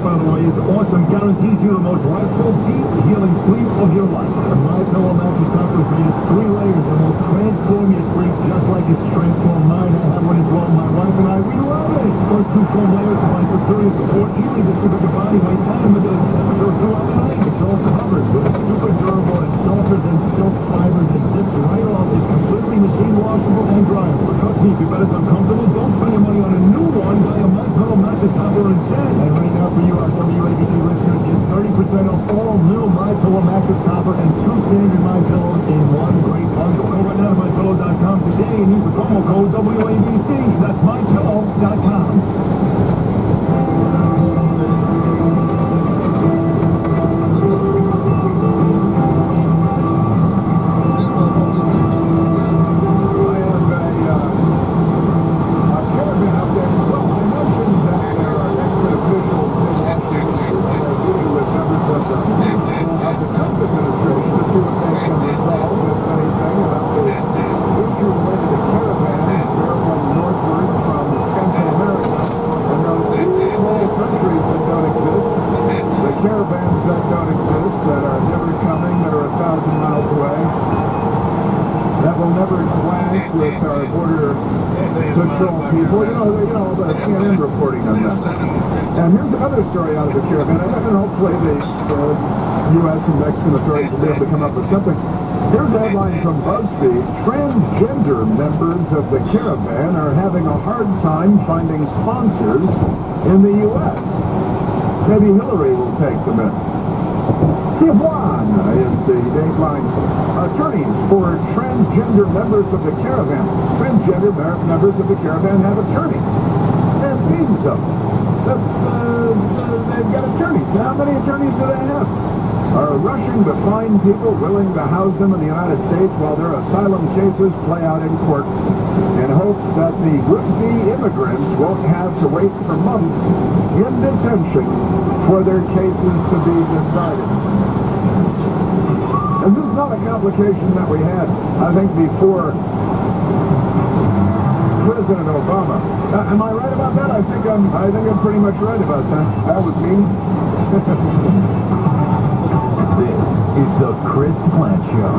that, by the way, is awesome. Guarantees you the most restful, deep, healing sleep of your life. The My Pillow mattress topper is 3 layers and will transform your sleep just like it's transformed mine. I have one as well. My wife and I, we love it. First 2 foam layers provide for serious support, easily distribute your body weight time with a temperature throughout the night. It's all covered with super durable and softer than silk fibers that zips right off. It's completely machine washable and dryable. Trust me, if you bet it's uncomfortable, don't spend your money on a new one. Buy a My Pillow mattress topper instead. And right now for you, our WABC listeners, get 30% off all new My Pillow mattress topper and 2 standard My Pillows in one great bundle. Go right now to MyPillow.com today and use the promo code WABC. That's MyPillow.com. Caravans that don't exist, that are never coming, that are 1,000 miles away, that will never clash with our border control people. You know, the CNN reporting on that. And here's another story out of the caravan. And hopefully the U.S. and Mexican authorities will be able to come up with something. Here's a headline from BuzzFeed. Transgender members of the caravan are having a hard time finding sponsors in the U.S. Maybe Hillary will take them in. Tijuana is the dateline. Attorneys for transgender members of the caravan. Transgender members of the caravan have attorneys. And fees of them. They've got attorneys. How many attorneys do they have? Are rushing to find people willing to house them in the United States while their asylum cases play out in court in hopes that the would-be immigrants won't have to wait for months in detention for their cases to be decided. And this is not a complication that we had, I think, before President Obama. Am I right about that? I think I'm pretty much right about that. That was me. This is the Chris Plant Show.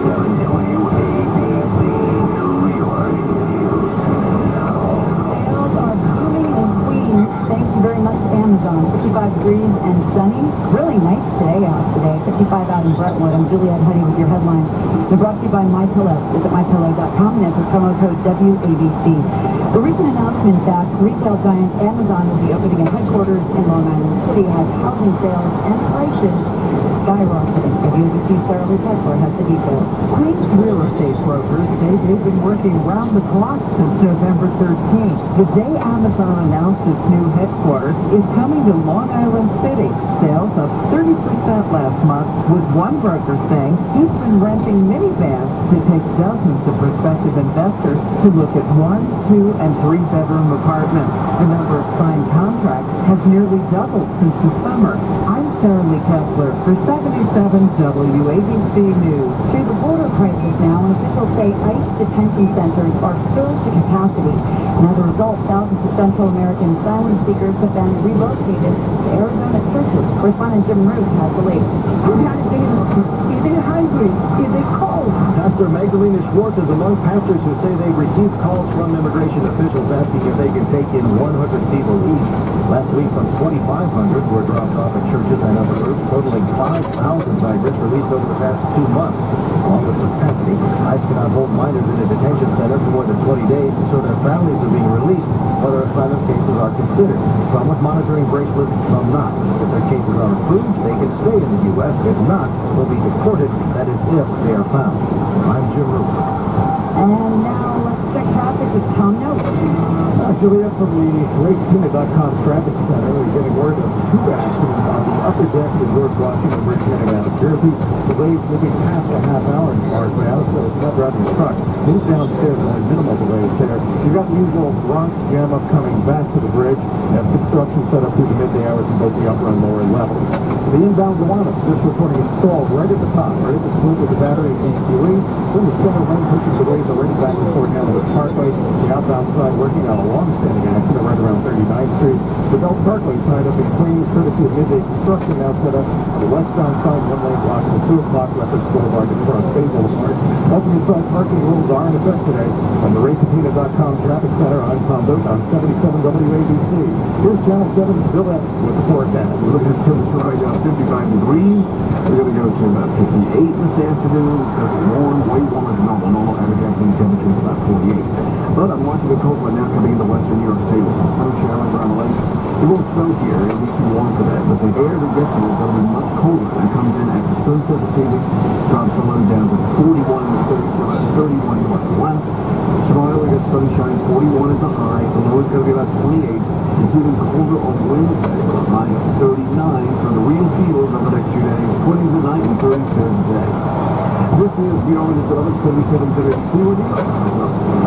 WABC, New York. Sales are booming in Queens. Thank you very much, Amazon. 55 degrees and sunny. Really nice day out today. 55 out in Brentwood. I'm Juliette Huddy with your headlines. They're brought to you by MyPillow. Visit MyPillow.com and enter promo code WABC. The recent announcement that retail giant Amazon will be opening a headquarters in Long Island City has housing sales and prices skyrocketing. WABC Sarah Lee Kessler has the details. Queens real estate brokers say they've been working round the clock since November 13th. The day Amazon announced its new headquarters is coming to Long Island City. Sales up 30% last month, with one broker saying he's been renting minivans to take dozens of prospective investors to look at 1, 2, and 3-bedroom apartments. The number of signed contracts has nearly doubled since the summer. I'm Sarah Lee Kessler for 77 WABC News. Through the border crisis now, and officials say ICE detention centers are filled to capacity. And as a result, thousands of Central American asylum seekers have been relocated to Arizona churches. Correspondent Jim Root has the latest. Is it hungry? Is it cold? Pastor Magdalena Schwartz is among pastors who say they've received calls from immigration officials asking if they can take in 100 people each. Last week, some 2,500 were dropped off at churches and other groups, totaling 5,000 migrants released over the past 2 months. Along with capacity, ICE cannot hold minors in a detention center for more than 20 days, so their families are being released while their asylum cases are considered. Some with monitoring bracelets, some not. If their cases are approved, they can stay in the U.S. If not, they'll be deported. That is if they are found. I'm Jim Root. And now let's check traffic with Tom Note. Juliet from the LakeTuna.com traffic center. We're getting word of 2 accidents on the upper deck of North Washington Bridge heading out of Jersey. The delays moving past a half hour in cars now, so it's not driving a truck. Move downstairs and minimal delays there. You've got the usual Bronx jam up coming back to the bridge. You have construction set up through the midday hours in both the upper and lower levels. The inbound Gowanus, this reporting installed right at the top, right at the slope of the battery AQE. Then the center lane pushes the ways already back to Fort Hamilton Parkway. The outbound side working on a long-standing accident right around 39th Mel Parkley tied up in claims courtesy of Midday Construction now set up the westbound side one-lane block at 2 o'clock Leopard's Boulevard to cross Bay Boulevard. Alternate side parking rules are in effect today. From the RayCatina.com Traffic Center, I'm Tom Doak on 77 WABC. Here's Channel 7's Bill Evans with the forecast. We're looking at temperature right now, 55 degrees. We're going to go to about 58 this afternoon. It's warm, way warmer than normal. Normal average afternoon temperature is about 48. But I'm watching the cold right now coming into western New York State with some sun showers around the lake. It won't snow here. It'll be too warm for that. But the air that gets here is going to be much colder. It comes in after sunset this evening. Drops the low down to 41 in the 31 northwest. Tomorrow we got sunshine, 41 is the high. The low is going to be about 28. It's even colder on Wednesday with a high of 39 for the real feels over the next few days. 20s at night and 30s today. This is the Orange 77 with you.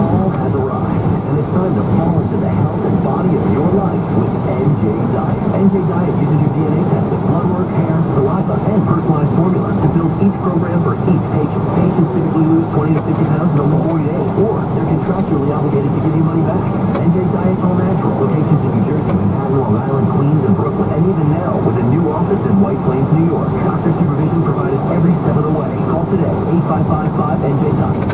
All has arrived, and it's time to fall into the health and body of your life with NJ Diet. NJ Diet uses your DNA testing, blood work, hair, saliva, and personalized formulas to build each program for each patient. Patients typically lose 20 to 50 pounds in only 40 days, or they're contractually obligated to give you money back. NJ Diet's all natural. Locations in New Jersey, Manhattan, Long Island, Queens, and Brooklyn, and even now with a new office in White Plains, New York. Doctor supervision provided every step of the way. Call today, 855-5-NJ-DIET.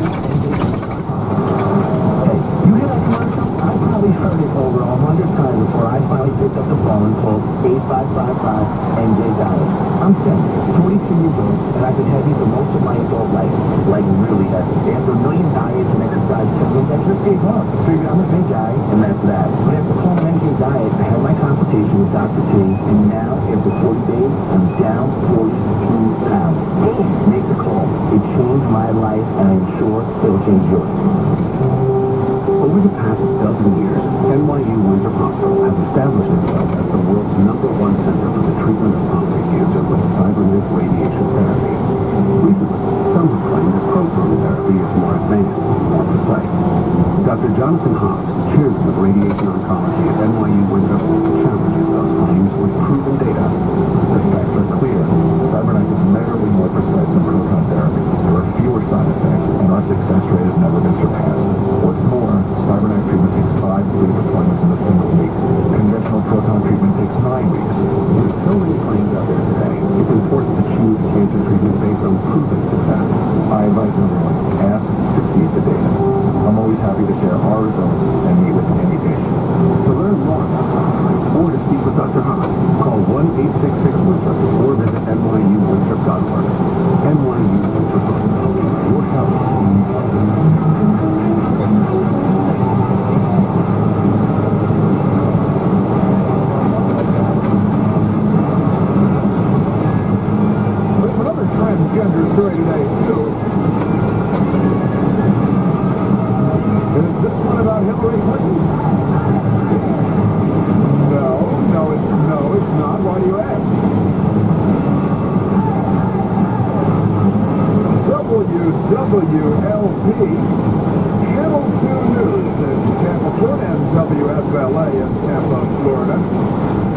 Hey, you hear that commercial? I probably heard it over 100 times before I finally picked up the phone and called 8555-NJ-DIET. I'm 42 years old, and I've been heavy for most of my adult life. Like, really heavy. After a million diets and exercise techniques, I just gave up. Figured I'm a big guy, and that's that. But after calling NJ Diet, I had my consultation with Dr. T, and now, after 40 days, I'm down 42 pounds. Make the call. It changed my life, and I'm sure it'll change yours. Over the past dozen years, NYU Windsor Hospital has established itself as the world's #1 center for the treatment of prostate cancer with cybernetic radiation therapy. Recently, some have claimed that proton therapy is more advanced, more precise. Dr. Jonathan Haas, chairman of radiation oncology at NYU Windsor, challenges those claims with proven data. The facts are clear. Cybernetic is measurably more precise than proton therapy. There are fewer side effects, and our success rate has never been surpassed. What's more, cybernetic treatment takes 5 sleep appointments in a single week. Conventional proton treatment takes 9 weeks. With so many claims out there today, it's important to choose cancer treatment based on proven success. I advise everyone, ask to see the data. I'm always happy to share our results and meet with any patient. To learn more about Cybernetic or to speak with Dr. Haas, call 1-866-WINSOR or visit nyuwindsor.org. NYU Windsor Hospital. Your health. Transgender story today, too. Is this one about Hillary Clinton? No, it's not. Why do you ask? WWLP, Channel 2 News in Tampa, Florida, and WFLA in Tampa, Florida.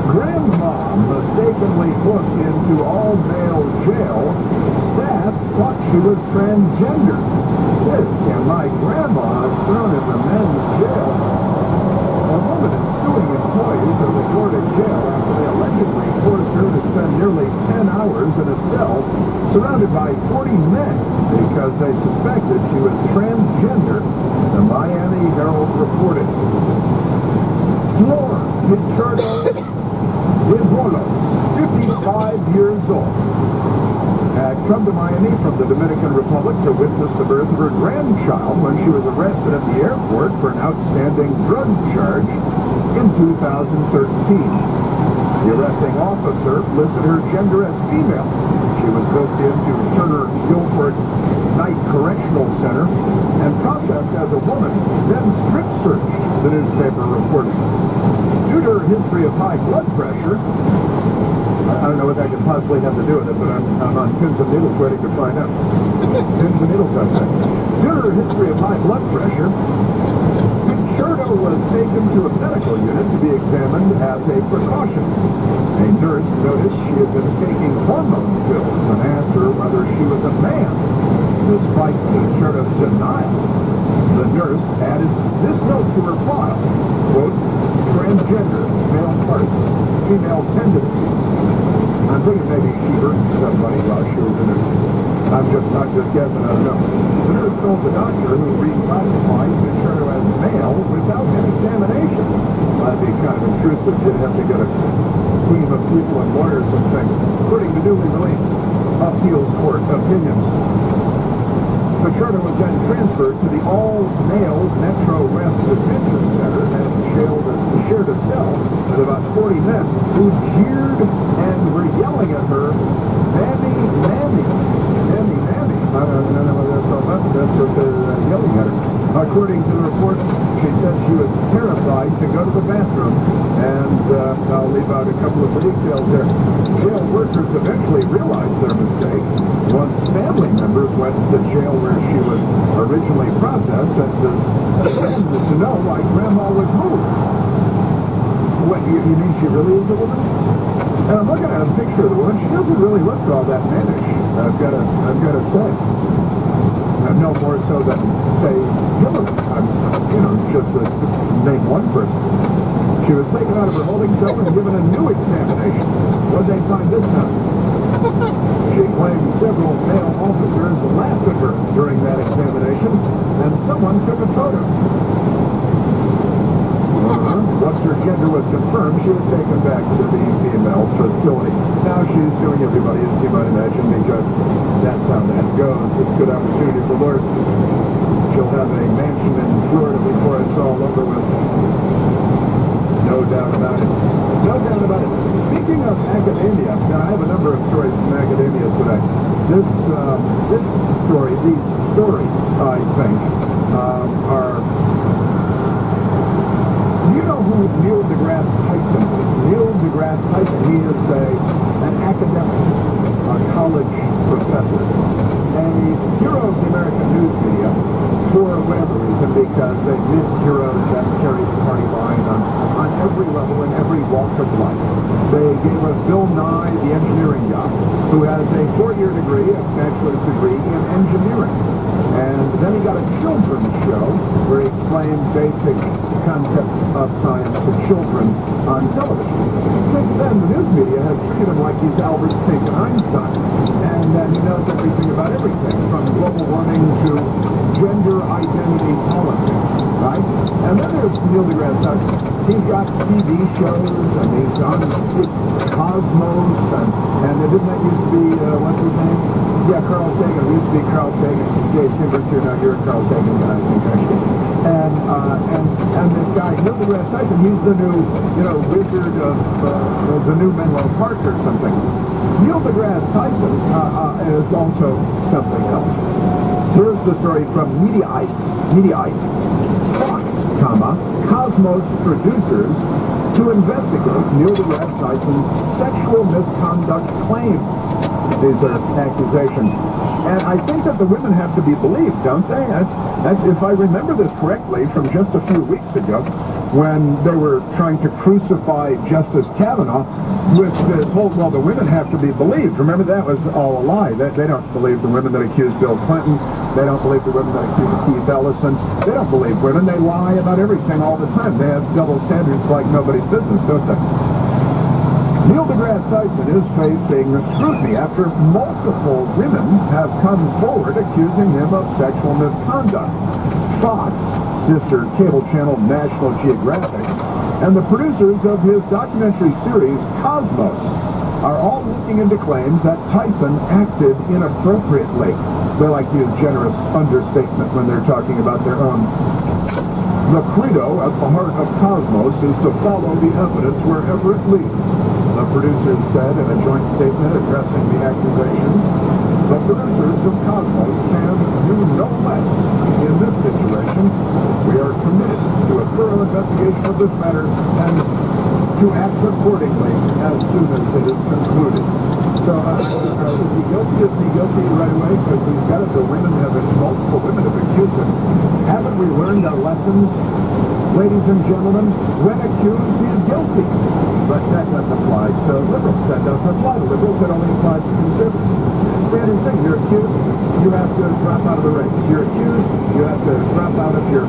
Grandma mistakenly booked into all-male jail. Staff thought she was transgender. This and my grandma is thrown in the men's jail. A woman is suing employees of the Florida jail after they allegedly forced her to spend nearly 10 hours in a cell surrounded by 40 men because they suspected she was transgender, the Miami Herald reported. Flora Pichardo Rivolo, 55 years old, had come to Miami from the Dominican Republic to witness the birth of her grandchild when she was arrested at the airport for an outstanding drug charge in 2013. The arresting officer listed her gender as female. She was booked into Turner Guilford Night Correctional Center and processed as a woman, then strip searched, the newspaper reported. Due to her history of high blood pressure, I don't know what that could possibly have to do with it, but I'm on pins and needles waiting to find out. Pins and needles, I say. Due to her history of high blood pressure, Pichardo was taken to a medical unit to be examined as a precaution. A nurse noticed she had been taking hormone pills and asked her whether she was a man. Despite Pichardo's denial, the nurse added this note to her file, quote, transgender, male part. hers. Female tendencies. I'm thinking maybe she hurt somebody while she was in it. I'm not just guessing, I don't know. The nurse told the doctor, who reclassified Ventura as male without an examination. That'd be kind of intrusive. You'd have to get a team of people and lawyers and things. According to newly released appeals court opinions. Ventura was then transferred to the all-male Metro West Detention Center and shared a cell with about 40 men who jeered and were yelling at her, "Mammy, Mammy, Mammy, Mammy." I don't know what that's all about, but that's what they're yelling at her. According to the report, she said she was terrified to go to the bathroom, and I'll leave out a couple of the details there. Jail workers eventually realized their mistake once family members went to jail where she was originally processed and demanded to know why Grandma was moved. What, you mean she really is a woman? And I'm looking at a picture of the woman. She doesn't really look all that mannish, I've got to say. No more so than, say, Hillary. Just to name one person. She was taken out of her holding cell and given a new examination. What did they find this time? She claimed several male officers laughed at her during that examination, and someone took a photo. Once her gender was confirmed, she was taken back to the female facility. Now she's suing everybody, as you might imagine, because that's how that goes. It's a good opportunity for lawyers. She'll have a mansion in Florida before it's all over with. No doubt about it. No doubt about it. Speaking of academia, now I have a number of stories from academia today. These stories, I think, are... Do you know who Neil deGrasse Tyson is? Neil deGrasse Tyson, he is an academic, a college professor, and he's a hero of the American news media for whatever reason, because they miss heroes that carry the party line on every level in every walk of life. They gave us Bill Nye, the engineering guy, who has a 4-year degree, a bachelor's degree in engineering. And then he got a children's show where he explained basic concepts of science to children on television. Since then, the news media has treated him like he's Albert Einstein. And he knows everything about everything, from global warming to gender identity politics, right? And then there's Neil deGrasse Tyson. He's got TV shows, and he's on Cosmos, and didn't that used to be, what's his name? Yeah, Carl Sagan. It used to be Carl Sagan. Jay Timbers here, now you're a Carl Sagan guy, I think, actually. And this guy, Neil deGrasse Tyson, he's the new, wizard of, the new Menlo Park or something. Neil deGrasse Tyson is also something else. Here's the story from Mediaite. Fox, Cosmos producers to investigate Neil deGrasse Tyson's sexual misconduct claims. These are accusations. And I think that the women have to be believed, don't they? That's, if I remember this correctly, from just a few weeks ago, when they were trying to crucify Justice Kavanaugh with this whole, well, the women have to be believed. Remember, that was all a lie. They don't believe the women that accused Bill Clinton. They don't believe the women that accused Keith Ellison. They don't believe women. They lie about everything all the time. They have double standards like nobody's business, don't they? Neil deGrasse Tyson is facing scrutiny after multiple women have come forward accusing him of sexual misconduct. Fox, sister cable channel National Geographic, and the producers of his documentary series Cosmos are all looking into claims that Tyson acted inappropriately. They like to use generous understatement when they're talking about their own. The credo at the heart of Cosmos is to follow the evidence wherever it leads. The producers said in a joint statement addressing the accusations, the producers of Cosmos can do no less. In this situation, we are committed to a thorough investigation of this matter and to act accordingly as soon as it is concluded. So, is he guilty? Is he guilty right away? Because we've got it, multiple women have accused him. Haven't we learned our lessons? Ladies and gentlemen, when accused, he is guilty. But that doesn't apply to liberals. That doesn't apply to liberals. It only applies to conservatives. Standard thing, you're accused, you have to drop out of the race. You're accused, you have to drop out of your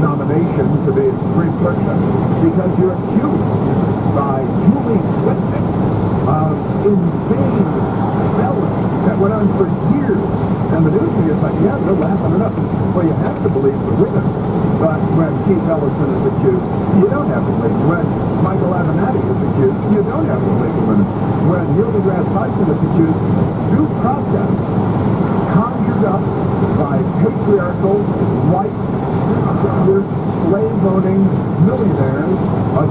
nomination. motivation to be preclusion because you're accused by Julie Whitnick of insane felony that went on for years. And the news media is like, yeah, they're laughing it up. Well, you have to believe the witness. But when Keith Ellison is accused, you don't have to believe. When Michael Avenatti is accused, you don't have to believe the witness. When Neil deGrasse Tyson is accused, due process conjured up by patriarchal, white, slave-owning millionaires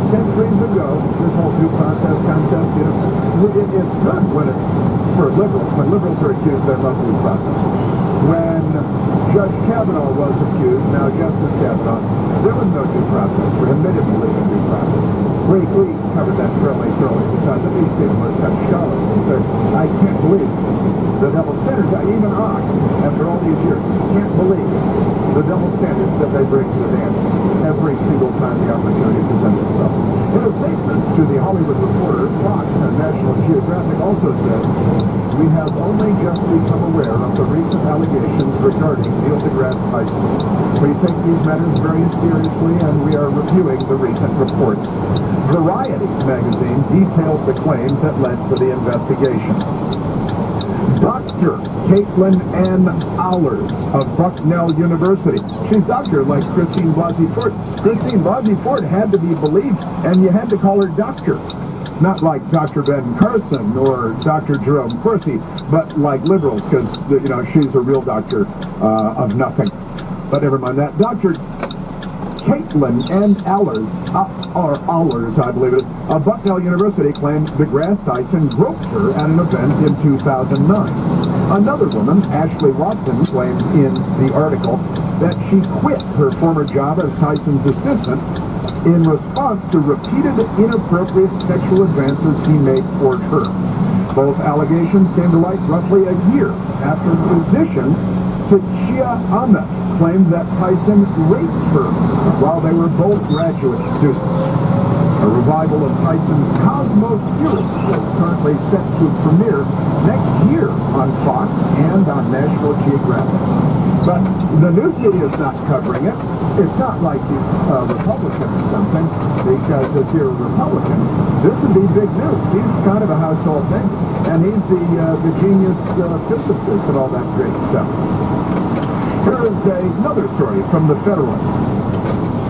centuries ago. This whole due process concept, it's good when it's for liberals. When liberals are accused, they love due process. When Judge Kavanaugh was accused, now Justice Kavanaugh, there was no due process for him. They didn't believe in due process. We covered that fairly thoroughly because these people are such scholars and said, I can't believe the double standards. Even I, after all these years, can't believe the double standards that they bring to the dance every single time the opportunity presents itself. In a statement to the Hollywood Reporter, Fox and National Geographic also said, we have only just become aware of the recent allegations regarding Neil deGrasse Tyson. We take these matters very seriously and we are reviewing the recent reports. Variety magazine detailed the claims that led to the investigation. Dr. Caitlin Ann Allers of Bucknell University. She's doctor like Christine Blasey Ford. Christine Blasey Ford had to be believed, and you had to call her doctor. Not like Dr. Ben Carson or Dr. Jerome Corsi, but like liberals, because, she's a real doctor of nothing. But never mind that. Dr. Caitlin Ann Allers, or Allers, I believe it is, of Bucknell University claimed deGrasse Tyson groped her at an event in 2009. Another woman, Ashley Watson, claimed in the article that she quit her former job as Tyson's assistant in response to repeated inappropriate sexual advances he made toward her. Both allegations came to light roughly a year after physician Tachia Ahmed claimed that Tyson raped her while they were both graduate students. A revival of Tyson's Cosmos series is currently set to premiere next year on Fox and on National Geographic. But the news media is not covering it. It's not like he's a Republican or something, because if you're a Republican, this would be big news. He's kind of a household name, and he's the genius physicist and all that great stuff. Here is another story from the Federalist.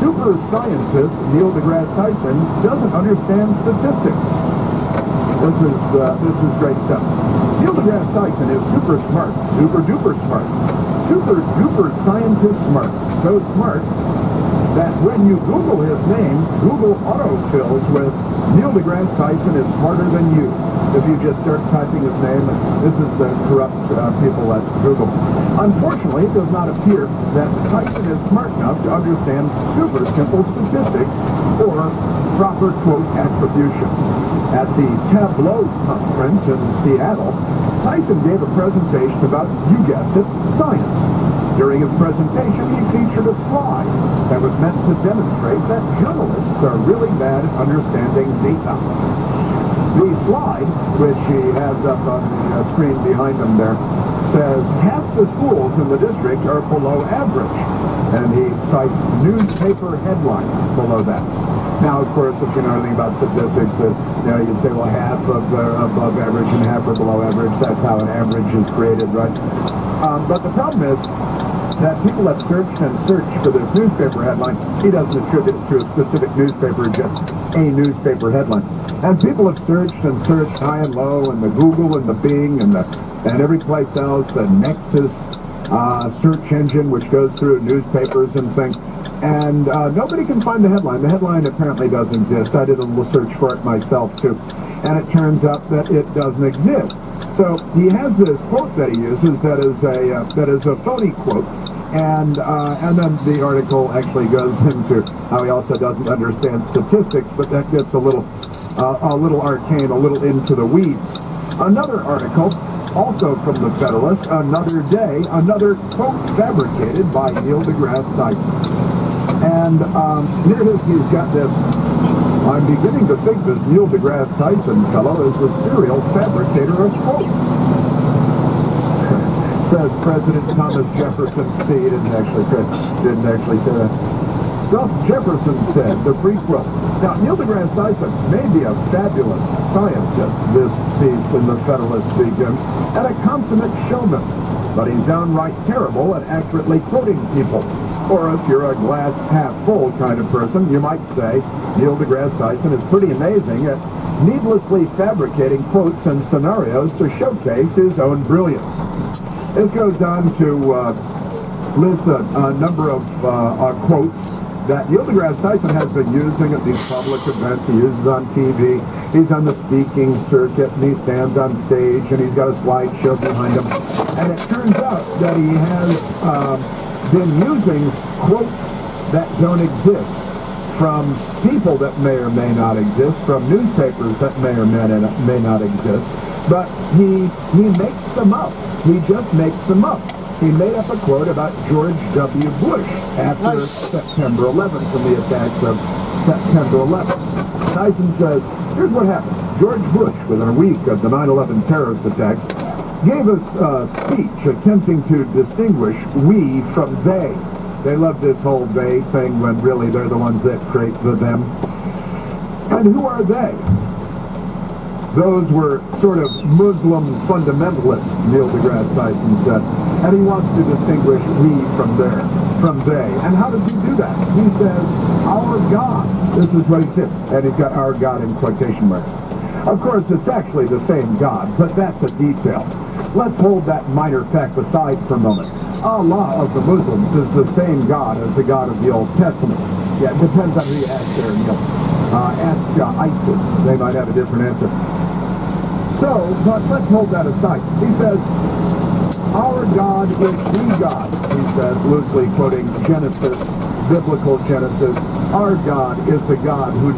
Super scientist Neil deGrasse Tyson doesn't understand statistics. This is great stuff. Neil deGrasse Tyson is super smart, super duper smart, super duper scientist smart. So smart that when you Google his name, Google autofills with Neil deGrasse Tyson is smarter than you. If you just start typing his name, this is the corrupt people at Google. Unfortunately, it does not appear that Tyson is smart enough to understand super simple statistics or proper quote attribution. At the Tableau conference in Seattle, Tyson gave a presentation about, you guessed it, science. During his presentation, he featured a slide that was meant to demonstrate that journalists are really bad at understanding data. The slide, which he has up on the screen behind him there, says half the schools in the district are below average, and he cites newspaper headlines below that. Now, of course, if you know anything about statistics, you'd say, well, half are above average and half are below average. That's how an average is created, right? But the problem is that people have searched and searched for this newspaper headline. He doesn't attribute it to a specific newspaper, just a newspaper headline. And people have searched and searched high and low, and the Google and the Bing and every place else, the Nexus search engine, which goes through newspapers and things. And nobody can find the headline. The headline apparently doesn't exist. I did a little search for it myself, too. And it turns out that it doesn't exist. So he has this quote that he uses that is a phony quote. And then the article actually goes into how he also doesn't understand statistics, but that gets a little arcane, a little into the weeds. Another article, also from the Federalist, another day, another quote fabricated by Neil deGrasse Tyson. And here it is, he's got this, I'm beginning to think this Neil deGrasse Tyson fellow is a serial fabricator of quotes. Says President Thomas Jefferson. See, he didn't actually say that. Stuff Jefferson said, the prequel. Now, Neil deGrasse Tyson may be a fabulous scientist, this piece in the Federalist Beacon, and a consummate showman, but he's downright terrible at accurately quoting people. Or if you're a glass half full kind of person, you might say Neil deGrasse Tyson is pretty amazing at needlessly fabricating quotes and scenarios to showcase his own brilliance. This goes on to list a number of quotes that Neil deGrasse Tyson has been using at these public events. He uses on TV. He's on the speaking circuit, and he stands on stage, and he's got a slideshow behind him. And it turns out that he has been using quotes that don't exist from people that may or may not exist, from newspapers that may or may not exist. But he makes them up. He just makes them up. He made up a quote about George W. Bush after September 11th and the attacks of September 11th. Tyson says, here's what happened. George Bush, within a week of the 9/11 terrorist attacks, gave a speech attempting to distinguish we from they. They love this whole they thing when really they're the ones that create the them. And who are they? Those were sort of Muslim fundamentalists, Neil deGrasse Tyson said. And he wants to distinguish we from they. And how does he do that? He says, our God. This is what he said. And he's got our God in quotation marks. Of course, it's actually the same God, but that's a detail. Let's hold that minor fact aside for a moment. Allah of the Muslims is the same God as the God of the Old Testament. Yeah, it depends on who you ask there, Neil. Ask ISIS. They might have a different answer. So, but let's hold that aside. He says, our God is the God, he says, loosely quoting Genesis, biblical Genesis. Our God is the God who